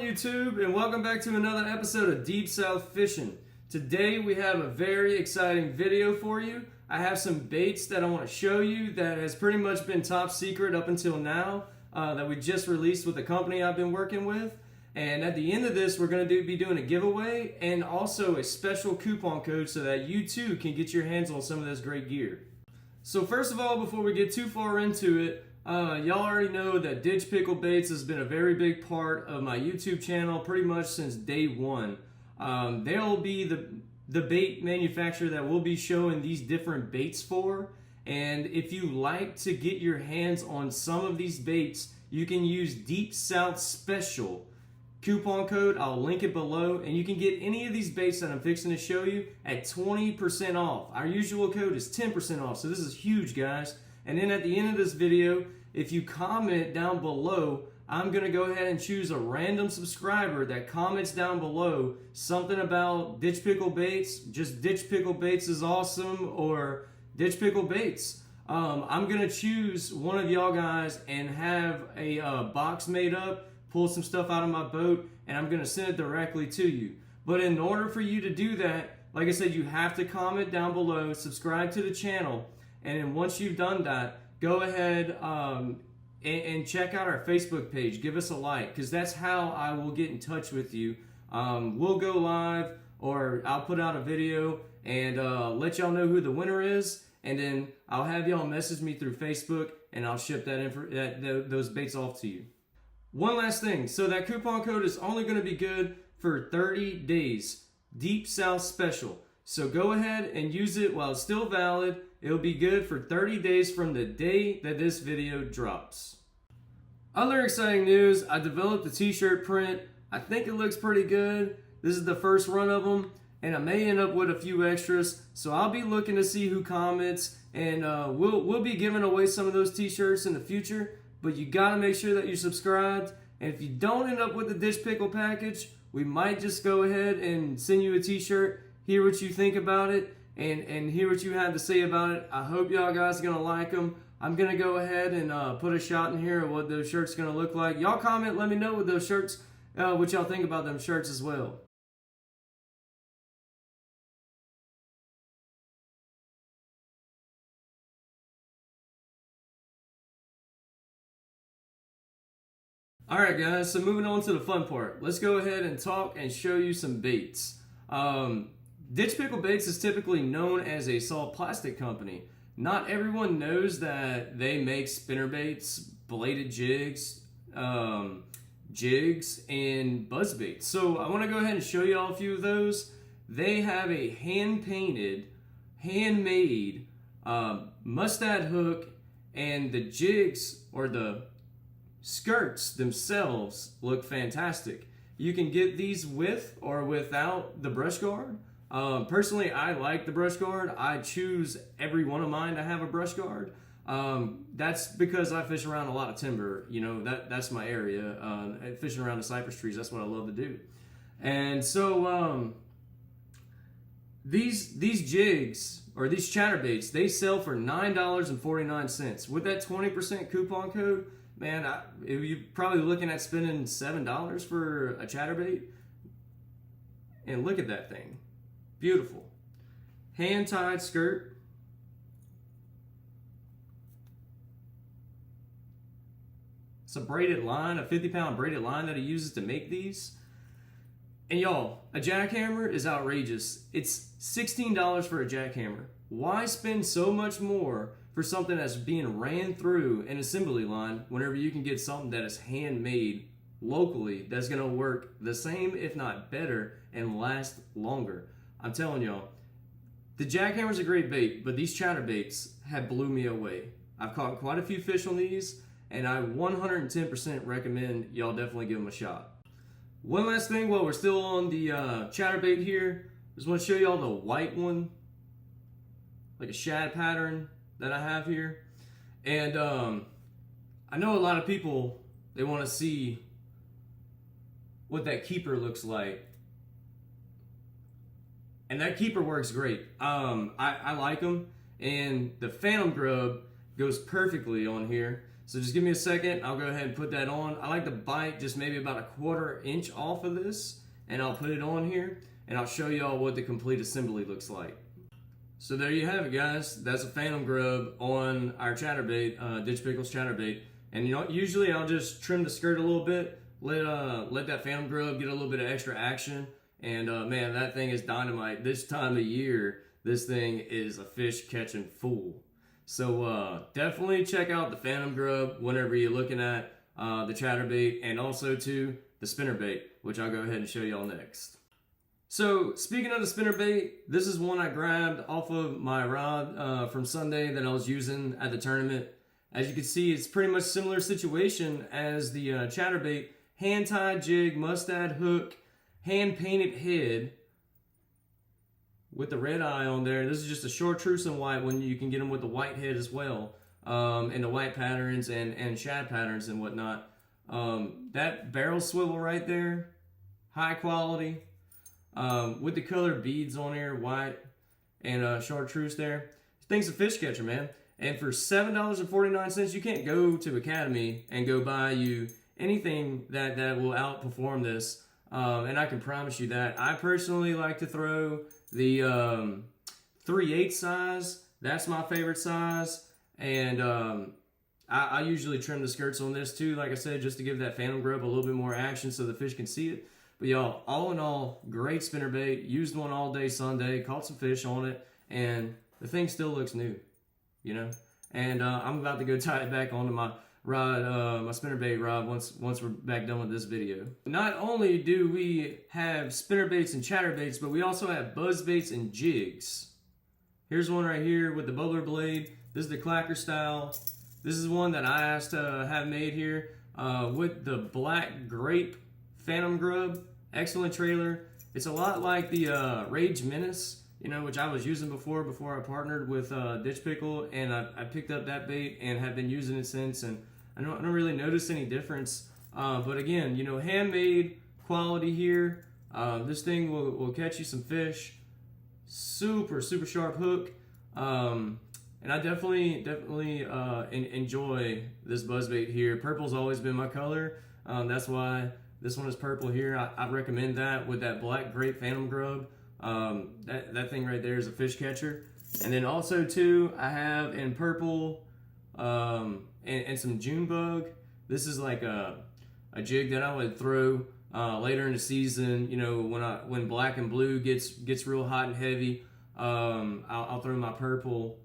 YouTube, and welcome back to another episode of Deep South Fishing. Today we have a very exciting video for you. I have some baits that I want to show you that has pretty much been top secret up until now, that we just released with the company I've been working with. And at the end of this, we're going to be doing a giveaway and also a special coupon code so that you too can get your hands on some of this great gear. So first of all, before we get too far into it, y'all already know that Ditch Pickle Baits has been a very big part of my YouTube channel pretty much since day one. They'll be the bait manufacturer that we'll be showing these different baits for. And if you like to get your hands on some of these baits, you can use Deep South Special coupon code. I'll link it below, and you can get any of these baits that I'm fixing to show you at 20% off. Our usual code is 10% off, so this is huge, guys. And then at the end of this video, if you comment down below, I'm going to go ahead and choose a random subscriber that comments down below something about Ditch Pickle Baits, just Ditch Pickle Baits is awesome, or Ditch Pickle Baits. I'm going to choose one of y'all guys and have a box made up, pull some stuff out of my boat, and I'm going to send it directly to you. But in order for you to do that, like I said, you have to comment down below, subscribe to the channel, and then once you've done that, go ahead and check out our Facebook page. Give us a like, because that's how I will get in touch with you. We'll go live, or I'll put out a video and let y'all know who the winner is, and then I'll have y'all message me through Facebook, and I'll ship those baits off to you. One last thing, so that coupon code is only going to be good for 30 days. Deep South Special. So go ahead and use it while it's still valid. It'll be good for 30 days from the day that this video drops. Other exciting news, I developed a t-shirt print. I think it looks pretty good. This is the first run of them, and I may end up with a few extras. So I'll be looking to see who comments, and we'll be giving away some of those t-shirts in the future. But you gotta make sure that you're subscribed. And if you don't end up with the Ditch Pickle package, we might just go ahead and send you a t-shirt, hear what you think about it, and hear what you have to say about it. I hope y'all guys are gonna like them. I'm gonna go ahead and put a shot in here of what those shirts gonna look like. Y'all comment, let me know with those shirts, what y'all think about them shirts as well. Alright guys, so moving on to the fun part. Let's go ahead and talk and show you some baits. Ditch Pickle Baits is typically known as a salt plastic company. Not everyone knows that they make spinner baits, bladed jigs, and buzz baits. So I want to go ahead and show you all a few of those. They have a hand-painted, handmade mustad hook, and the jigs, or the skirts themselves, look fantastic. You can get these with or without the brush guard. Personally, I like the brush guard. I choose every one of mine to have a brush guard. That's because I fish around a lot of timber. You know, that's my area. Fishing around the cypress trees, that's what I love to do. And so these jigs, or these chatterbaits, they sell for $9.49. With that 20% coupon code, man, you're probably looking at spending $7 for a chatterbait. And look at that thing. Beautiful. Hand-tied skirt. It's a braided line, a 50-pound braided line that he uses to make these. And y'all, a jackhammer is outrageous. It's $16 for a jackhammer. Why spend so much more for something that's being ran through an assembly line whenever you can get something that is handmade locally that's going to work the same, if not better, and last longer? I'm telling y'all, the jackhammer's a great bait, but these chatterbaits have blew me away. I've caught quite a few fish on these, and I 110% recommend y'all definitely give them a shot. One last thing while we're still on the chatterbait here, I just want to show y'all the white one, like a shad pattern that I have here. And I know a lot of people, they want to see what that keeper looks like. And that keeper works great. I like them, and the phantom grub goes perfectly on here. So just give me a second, I'll go ahead and put that on. I like to bite just maybe about a 1/4 inch off of this, and I'll put it on here, and I'll show y'all what the complete assembly looks like. So there you have it, guys. That's a phantom grub on our chatterbait, Ditch Pickles chatterbait. And you know, usually I'll just trim the skirt a little bit, let that phantom grub get a little bit of extra action. And man, that thing is dynamite. This time of year, this thing is a fish catching fool. So definitely check out the phantom grub whenever you're looking at the chatterbait, and also to the spinnerbait, which I'll go ahead and show y'all next. So speaking of the spinnerbait, this is one I grabbed off of my rod from Sunday that I was using at the tournament. As you can see, it's pretty much similar situation as the chatterbait. Hand-tied jig, mustad hook, hand-painted head with the red eye on there. This is just a chartreuse and white one. You can get them with the white head as well, and the white patterns and shad patterns and whatnot. That barrel swivel right there, high quality, with the colored beads on there, white and chartreuse there. This thing's a fish catcher, man. And for $7.49, you can't go to Academy and go buy you anything that will outperform this. And I can promise you that. I personally like to throw the 3/8 size. That's my favorite size. And I usually trim the skirts on this too, like I said, just to give that phantom grub a little bit more action so the fish can see it. But y'all, all in all, great spinnerbait. Used one all day Sunday, caught some fish on it, and the thing still looks new, you know. And I'm about to go tie it back onto my rod, my spinnerbait rod, once we're back done with this video. Not only do we have spinnerbaits and chatterbaits, but we also have buzzbaits and jigs. Here's one right here with the bubbler blade. This is the clacker style. This is one that I asked to have made here with the black grape phantom grub. Excellent trailer. It's a lot like the Rage Menace, you know, which I was using before I partnered with Ditch Pickle, and I picked up that bait and have been using it since, and I don't really notice any difference. But again, you know, handmade quality here. This thing will catch you some fish. Super sharp hook. And I definitely enjoy this buzzbait here. Purple's always been my color. That's why this one is purple here. I recommend that with that black grape phantom grub. That thing right there is a fish catcher. And then also too, I have in purple and some June bug. This is like a jig that I would throw later in the season. You know, when black and blue gets real hot and heavy, I'll throw my purple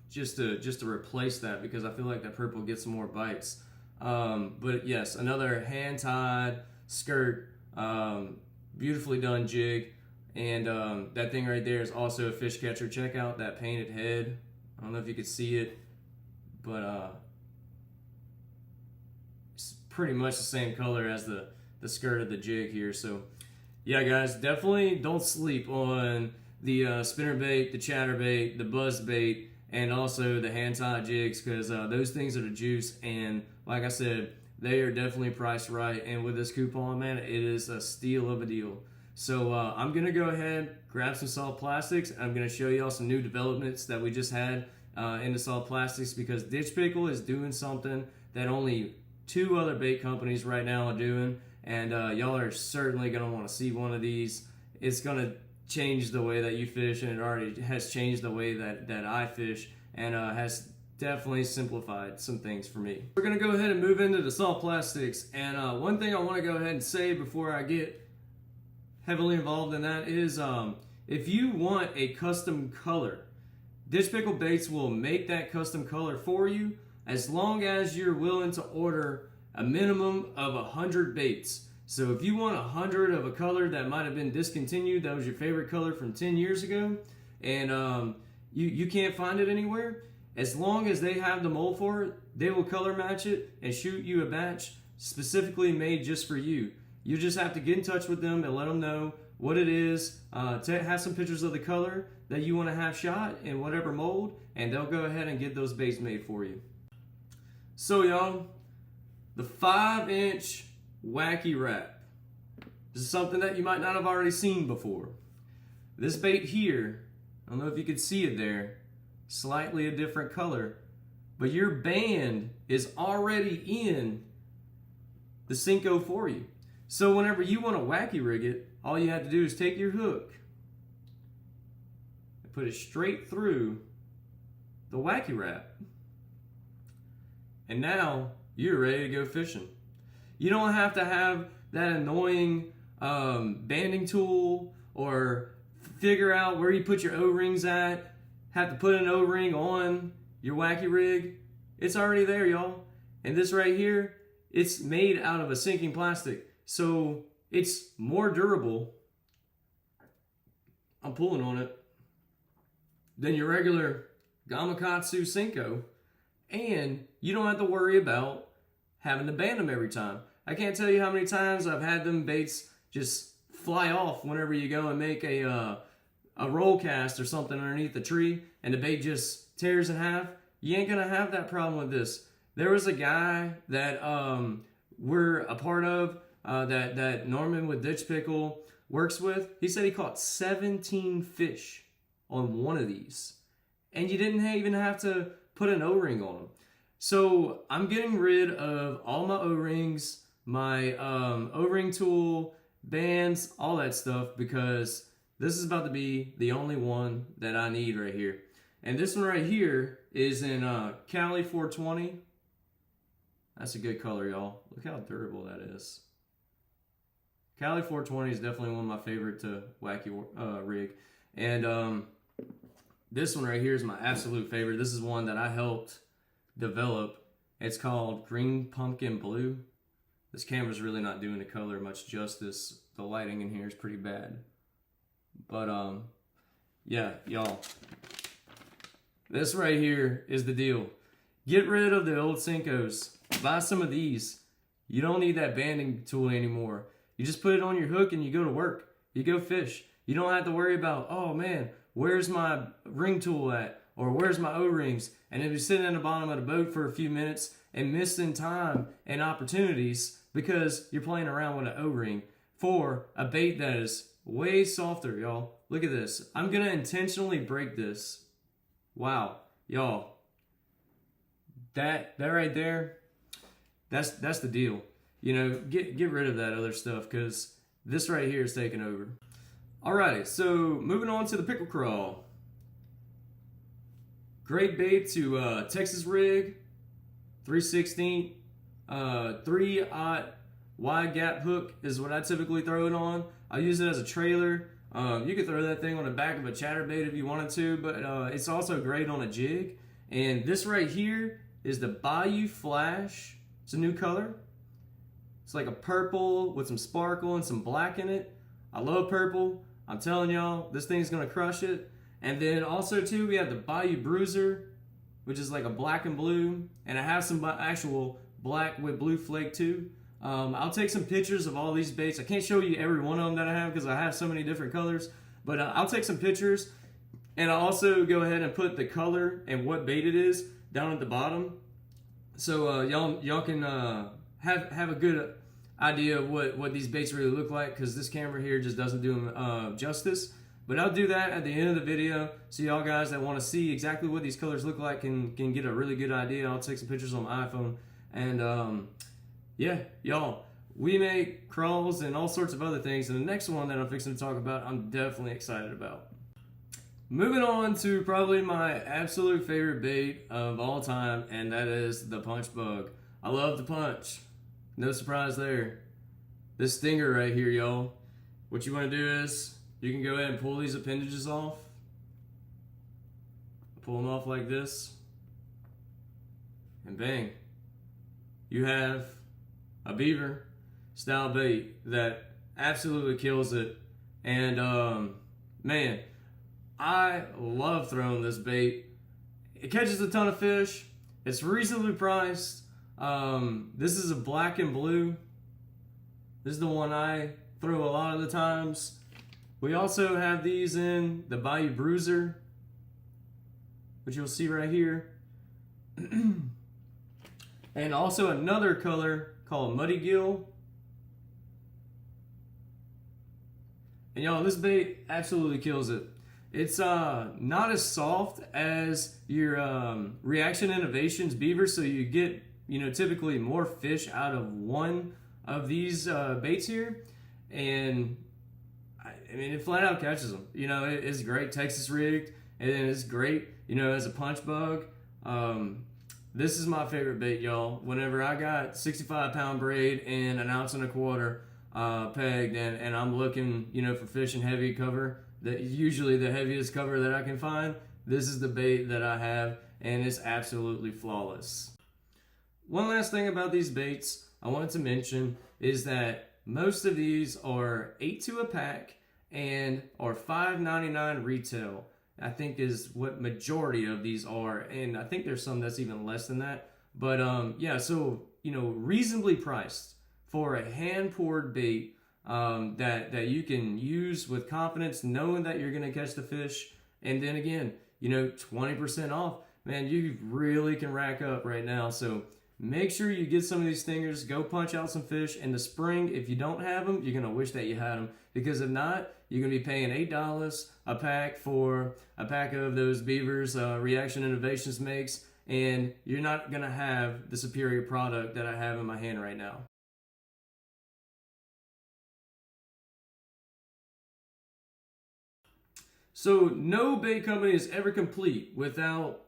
just to replace that, because I feel like that purple gets some more bites. But yes, another hand-tied skirt, beautifully done jig. And that thing right there is also a fish catcher. Check out that painted head. I don't know if you could see it, but it's pretty much the same color as the skirt of the jig here. So yeah, guys, definitely don't sleep on the spinnerbait, the chatterbait, the buzzbait, and also the hand-tied jigs, because those things are the juice. And like I said, they are definitely priced right. And with this coupon, man, it is a steal of a deal. So I'm going to go ahead, grab some soft plastics. I'm going to show y'all some new developments that we just had in the soft plastics, because Ditch Pickle is doing something that only 2 other bait companies right now are doing. And y'all are certainly going to want to see one of these. It's going to change the way that you fish, and it already has changed the way that I fish, and has definitely simplified some things for me. We're going to go ahead and move into the soft plastics. And one thing I want to go ahead and say before I get heavily involved in that is if you want a custom color, Ditch Pickle Baits will make that custom color for you, as long as you're willing to order a minimum of 100 baits. So if you want 100 of a color that might have been discontinued, that was your favorite color from 10 years ago, and you can't find it anywhere, as long as they have the mold for it, they will color match it and shoot you a batch specifically made just for you. You just have to get in touch with them and let them know what it is, have some pictures of the color that you want to have shot in whatever mold, and they'll go ahead and get those baits made for you. So y'all, the 5-inch wacky wrap. This is something that you might not have already seen before. This bait here, I don't know if you could see it there, slightly a different color, but your band is already in the Senko for you. So whenever you want to wacky rig it, all you have to do is take your hook and put it straight through the wacky wrap. And now you're ready to go fishing. You don't have to have that annoying banding tool or figure out where you put your O-rings at, have to put an O-ring on your wacky rig. It's already there, y'all. And this right here, it's made out of a sinking plastic, so it's more durable, I'm pulling on it, than your regular Gamakatsu Senko, and you don't have to worry about having to band them every time. I can't tell you how many times I've had them baits just fly off whenever you go and make a roll cast or something underneath the tree and the bait just tears in half. You ain't gonna have that problem with this. There was a guy that we're a part of that Norman with Ditch Pickle works with. He said he caught 17 fish on one of these, and you didn't even have to put an O-ring on them. So I'm getting rid of all my O-rings, my O-ring tool, bands, all that stuff, because this is about to be the only one that I need right here. And this one right here is in Cali 420. That's a good color, y'all. Look how durable that is. Cali 420 is definitely one of my favorite to wacky rig. And this one right here is my absolute favorite. This is one that I helped develop. It's called Green Pumpkin Blue. This camera's really not doing the color much justice. The lighting in here is pretty bad. But yeah, y'all. This right here is the deal. Get rid of the old Senkos. Buy some of these. You don't need that banding tool anymore. You just put it on your hook and you go to work. You go fish. You don't have to worry about, oh man, where's my ring tool at? Or where's my O-rings? And if you're sitting in the bottom of the boat for a few minutes and missing time and opportunities because you're playing around with an O-ring for a bait that is way softer, y'all. Look at this. I'm gonna intentionally break this. Wow, y'all. That right there, that's the deal. You know, get rid of that other stuff, because this right here is taking over. Alrighty, so moving on to the pickle crawl. Great bait to Texas rig, 3/16, 3/0 wide gap hook is what I typically throw it on. I use it as a trailer. You could throw that thing on the back of a chatterbait if you wanted to, but it's also great on a jig. And this right here is the Bayou Flash. It's a new color. It's like a purple with some sparkle and some black in it. I love purple. I'm telling y'all, this thing's gonna crush it. And then also too, we have the Bayou Bruiser, which is like a black and blue, and I have some actual black with blue flake too. I'll take some pictures of all these baits. I can't show you every one of them that I have because I have so many different colors, but I'll take some pictures, and I'll also go ahead and put the color and what bait it is down at the bottom, so y'all can have a good idea of what these baits really look like, because this camera here just doesn't do them justice. But I'll do that at the end of the video, so y'all guys that want to see exactly what these colors look like can get a really good idea. I'll take some pictures on my iPhone, and yeah, y'all, we make crawls and all sorts of other things, and the next one that I'm fixing to talk about, I'm definitely excited about. Moving on to probably my absolute favorite bait of all time, and that is the punch bug. I love the punch. No surprise there. This stinger right here, y'all, what you want to do is you can go ahead and pull these appendages off. Pull them off like this, and bang, you have a beaver style bait that absolutely kills it. And man, I love throwing this bait. It catches a ton of fish. It's reasonably priced. This is a black and blue. This is the one I throw a lot of the times. We also have these in the Bayou Bruiser, which you'll see right here. And also another color called Muddy Gill. And y'all, this bait absolutely kills it. It's not as soft as your Reaction Innovations beaver, so you get, you know, typically more fish out of one of these baits here, and I mean, it flat out catches them. You know, it's great, Texas rigged, and it's great, you know, as a punch bug. This is my favorite bait, y'all. Whenever I got 65-pound braid and an 1.25 ounce pegged, and I'm looking, you know, for fish in heavy cover, that usually the heaviest cover that I can find, this is the bait that I have, and it's absolutely flawless. One last thing about these baits I wanted to mention is that most of these are 8 a pack and are $5.99 retail. I think is what majority of these are, and I think there's some that's even less than that. But yeah, so, you know, reasonably priced for a hand-poured bait that you can use with confidence, knowing that you're gonna catch the fish. And then again, you know, 20% off. Man, you really can rack up right now. So make sure you get some of these stingers, go punch out some fish in the spring. If you don't have them, you're gonna wish that you had them, because if not, you're gonna be paying $8 a pack for a pack of those beavers Reaction Innovations makes, and you're not gonna have the superior product that I have in my hand right now. So no bait company is ever complete without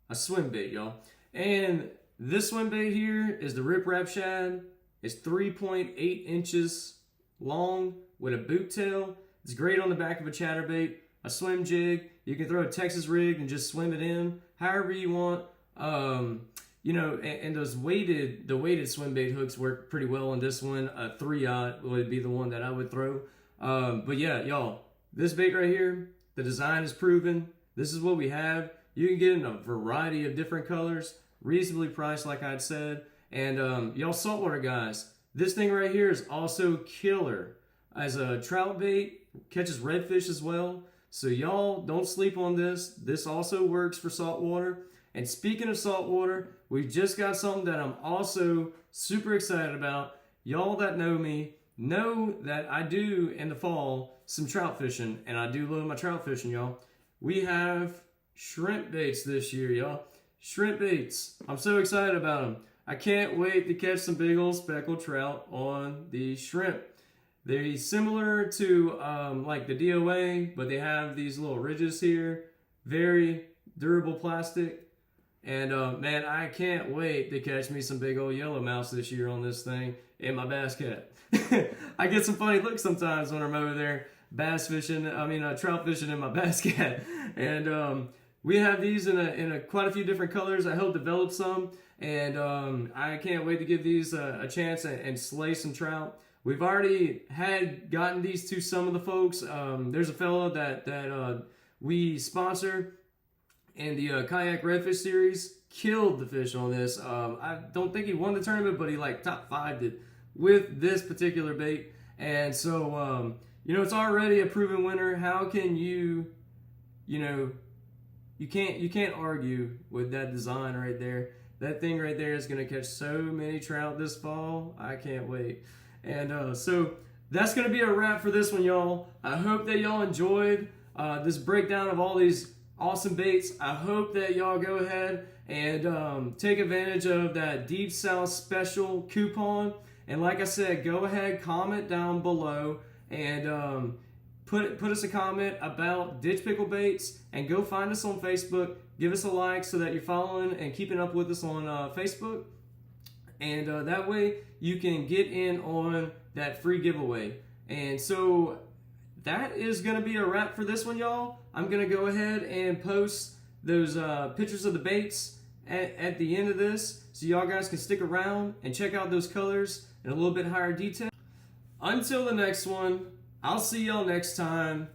a swim bait, y'all. And this swim bait here is the Rip Rap Shad. It's 3.8 inches long with a boot tail. It's great on the back of a chatterbait, a swim jig. You can throw a Texas rig and just swim it in however you want. You know, and those weighted swim bait hooks work pretty well on this one. A 3/0 would be the one that I would throw. But yeah, y'all, this bait right here, the design is proven. This is what we have. You can get in a variety of different colors, reasonably priced, like I'd said. And y'all saltwater guys, this thing right here is also killer as a trout bait. Catches redfish as well. So y'all don't sleep on this. This also works for saltwater. And speaking of saltwater, we've just got something that I'm also super excited about. Y'all that know me know that I do in the fall some trout fishing, and I do love my trout fishing, y'all. We have shrimp baits this year, y'all. Shrimp baits. I'm so excited about them. I can't wait to catch some big old speckled trout on the shrimp. They're similar to like the DOA, but they have these little ridges here. Very durable plastic. And man, I can't wait to catch me some big old yellowmouths this year on this thing in my bass cat. I get some funny looks sometimes when I'm over there bass fishing. Trout fishing in my bass cat. And we have these in quite a few different colors. I helped develop some, and I can't wait to give these a chance and slay some trout. We've already gotten these to some of the folks. There's a fellow that we sponsor in the Kayak Redfish series. Killed the fish on this. I don't think he won the tournament, but he like top 5'd it with this particular bait. And so, you know, it's already a proven winner. How can you know, you can't argue with that design right there. That thing right there is gonna catch so many trout this fall. I can't wait. And so that's going to be a wrap for this one, y'all. I hope that y'all enjoyed this breakdown of all these awesome baits. I hope that y'all go ahead and take advantage of that Deep South Special coupon. And like I said, go ahead, comment down below, and put us a comment about ditch pickle baits, and go find us on Facebook. Give us a like so that you're following and keeping up with us on Facebook. And that way you can get in on that free giveaway. And so that is going to be a wrap for this one, y'all. I'm going to go ahead and post those pictures of the baits at the end of this, so y'all guys can stick around and check out those colors in a little bit higher detail. Until the next one, I'll see y'all next time.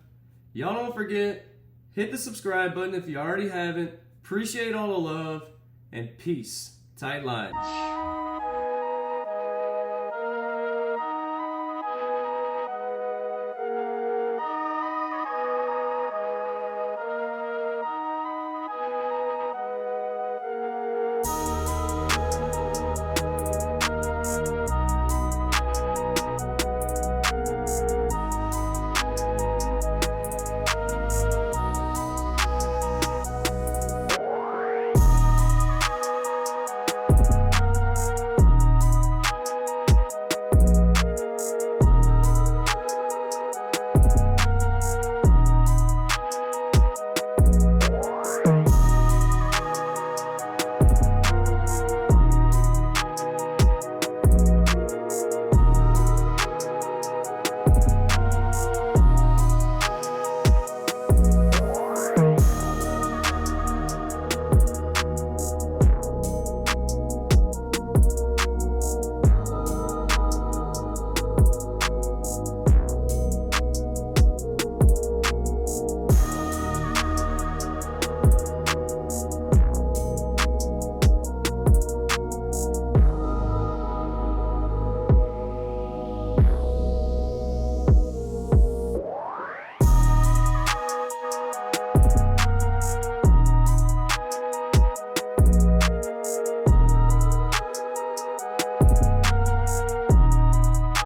Y'all don't forget, hit the subscribe button if you already haven't. Appreciate all the love, and peace. Tight lines.